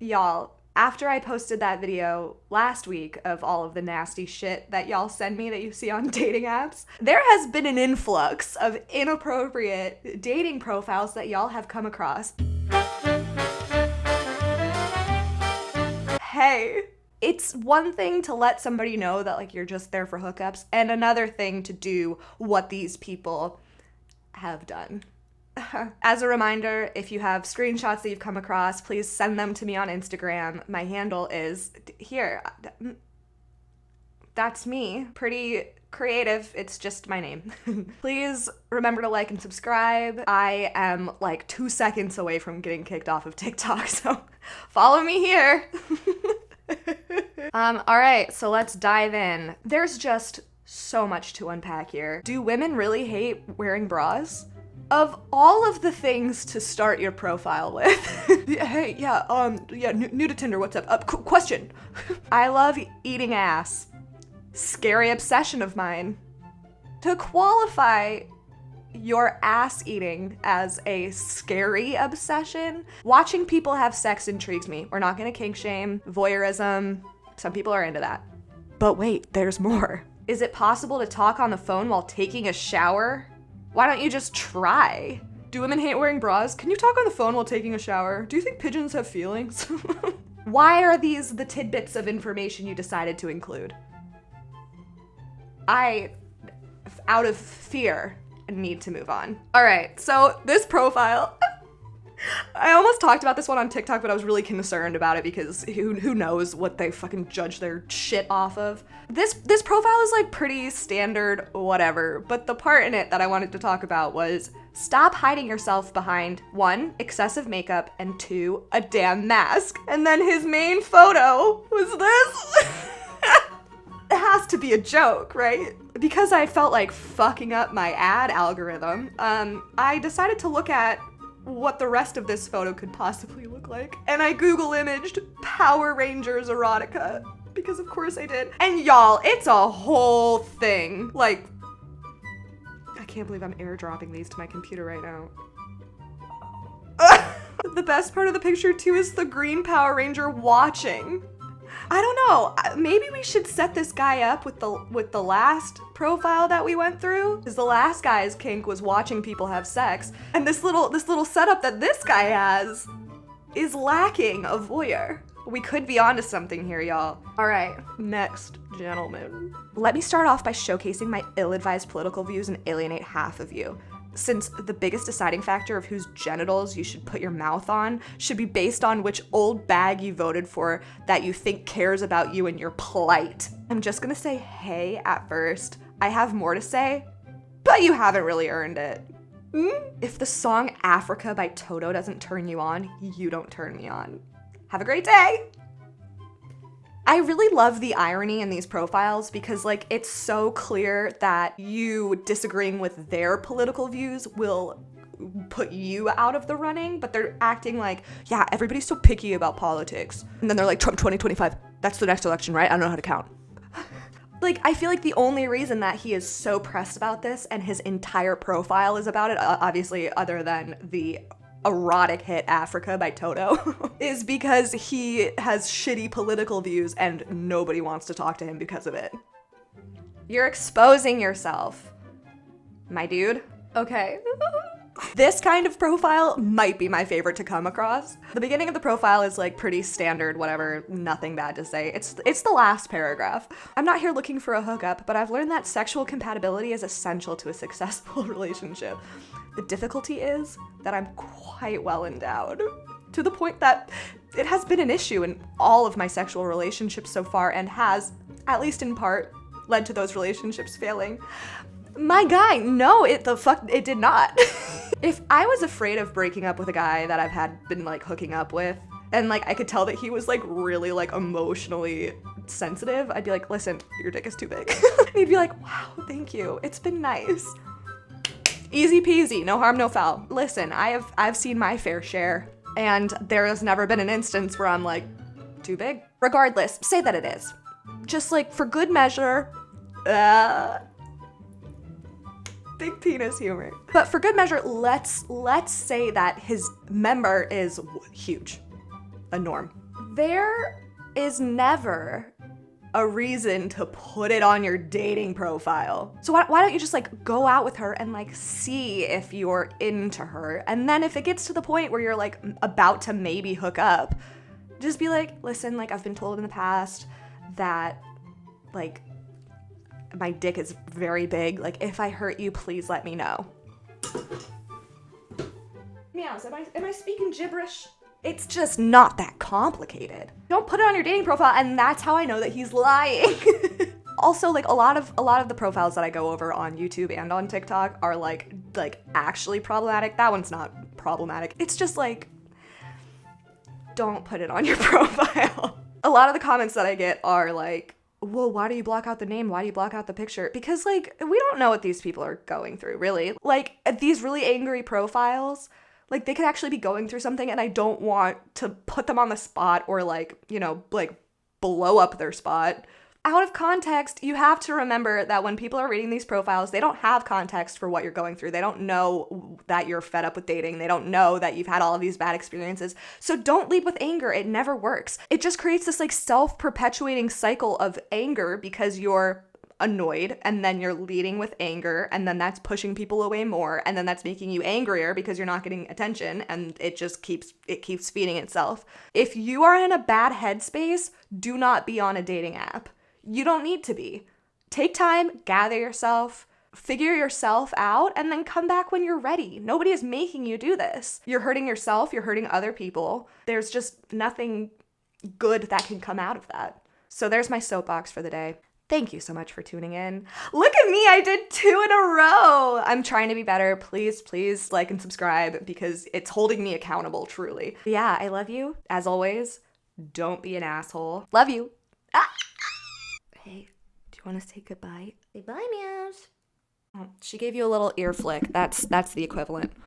Y'all, after I posted that video last week of all of the nasty shit that y'all send me that you see on dating apps, there has been an influx of inappropriate dating profiles that y'all have come across. Hey, it's one thing to let somebody know that like you're just there for hookups, and another thing to do what these people have done. As a reminder, if you have screenshots that you've come across, please send them to me on Instagram. My handle is here. That's me. Pretty creative. It's just my name. Please remember to like and subscribe. I am like 2 seconds away from getting kicked off of TikTok, so follow me here. All right, so let's dive in. There's just so much to unpack here. Do women really hate wearing bras? Of all of the things to start your profile with, hey, new to Tinder, what's up? Question. I love eating ass. Scary obsession of mine. To qualify your ass eating as a scary obsession, watching people have sex intrigues me. We're not gonna kink shame, voyeurism, some people are into that. But wait, there's more. Is it possible to talk on the phone while taking a shower? Why don't you just try? Do women hate wearing bras? Can you talk on the phone while taking a shower? Do you think pigeons have feelings? Why are these the tidbits of information you decided to include? I, out of fear, need to move on. All right, so this profile, I almost talked about this one on TikTok, but I was really concerned about it because who knows what they fucking judge their shit off of. This profile is like pretty standard whatever, but the part in it that I wanted to talk about was stop hiding yourself behind 1, excessive makeup, and 2, a damn mask. And then his main photo was this. It has to be a joke, right? Because I felt like fucking up my ad algorithm, I decided to look at what the rest of this photo could possibly look like. And I Google imaged Power Rangers erotica, because of course I did. And y'all, it's a whole thing. Like, I can't believe I'm airdropping these to my computer right now. The best part of the picture too is the green Power Ranger watching. I don't know, maybe we should set this guy up with the last profile that we went through, because the last guy's kink was watching people have sex, and this little setup that this guy has is lacking a voyeur. We could be onto something here, y'all. All right, next gentleman. Let me start off by showcasing my ill-advised political views and alienate half of you. Since the biggest deciding factor of whose genitals you should put your mouth on should be based on which old bag you voted for that you think cares about you and your plight. I'm just gonna say hey at first. I have more to say, but you haven't really earned it. If the song Africa by Toto doesn't turn you on, you don't turn me on. Have a great day! I really love the irony in these profiles because like it's so clear that you disagreeing with their political views will put you out of the running, but they're acting like, yeah, everybody's so picky about politics. And then they're like, Trump 2025, that's the next election, right? I don't know how to count. Like, I feel like the only reason that he is so pressed about this and his entire profile is about it, obviously other than the erotic hit Africa by Toto, is because he has shitty political views and nobody wants to talk to him because of it. You're exposing yourself, my dude. Okay. This kind of profile might be my favorite to come across. The beginning of the profile is like pretty standard, whatever, nothing bad to say. It's the last paragraph. I'm not here looking for a hookup, but I've learned that sexual compatibility is essential to a successful relationship. The difficulty is that I'm quite well endowed, to the point that it has been an issue in all of my sexual relationships so far and has, at least in part, led to those relationships failing. My guy, no, it did not. If I was afraid of breaking up with a guy that I've been like hooking up with, and like I could tell that he was like really like emotionally sensitive, I'd be like, listen, your dick is too big. And he'd be like, wow, thank you, it's been nice. Easy peasy, no harm, no foul. Listen, I've seen my fair share, and there has never been an instance where I'm like, too big. Regardless, say that it is. Just like for good measure, big penis humor. But for good measure, let's say that his member is huge, a norm. There is never a reason to put it on your dating profile. So why don't you just like go out with her and like see if you're into her, and then if it gets to the point where you're like about to maybe hook up, just be like, listen, like I've been told in the past that like my dick is very big, like if I hurt you, please let me know. Meows, am I speaking gibberish? It's just not that complicated. Don't put it on your dating profile, and that's how I know that he's lying. Also, like a lot of the profiles that I go over on YouTube and on TikTok are like actually problematic. That one's not problematic. It's just like, don't put it on your profile. A lot of the comments that I get are like, well, why do you block out the name? Why do you block out the picture? Because like, we don't know what these people are going through, really. Like these really angry profiles, like they could actually be going through something, and I don't want to put them on the spot or like, you know, like blow up their spot. Out of context, you have to remember that when people are reading these profiles, they don't have context for what you're going through. They don't know that you're fed up with dating. They don't know that you've had all of these bad experiences. So don't lead with anger. It never works. It just creates this like self-perpetuating cycle of anger because you're annoyed, and then you're leading with anger, and then that's pushing people away more, and then that's making you angrier because you're not getting attention, and it just keeps feeding itself. If you are in a bad headspace, do not be on a dating app. You don't need to be. Take time, gather yourself, figure yourself out, and then come back when you're ready. Nobody is making you do this. You're hurting yourself, you're hurting other people. There's just nothing good that can come out of that. So there's my soapbox for the day. Thank you so much for tuning in. Look at me, I did 2 in a row. I'm trying to be better. Please like and subscribe because it's holding me accountable, truly. Yeah, I love you. As always, don't be an asshole. Love you. Ah! Hey, do you want to say goodbye? Say bye, Meows. Oh, she gave you a little ear flick. That's the equivalent.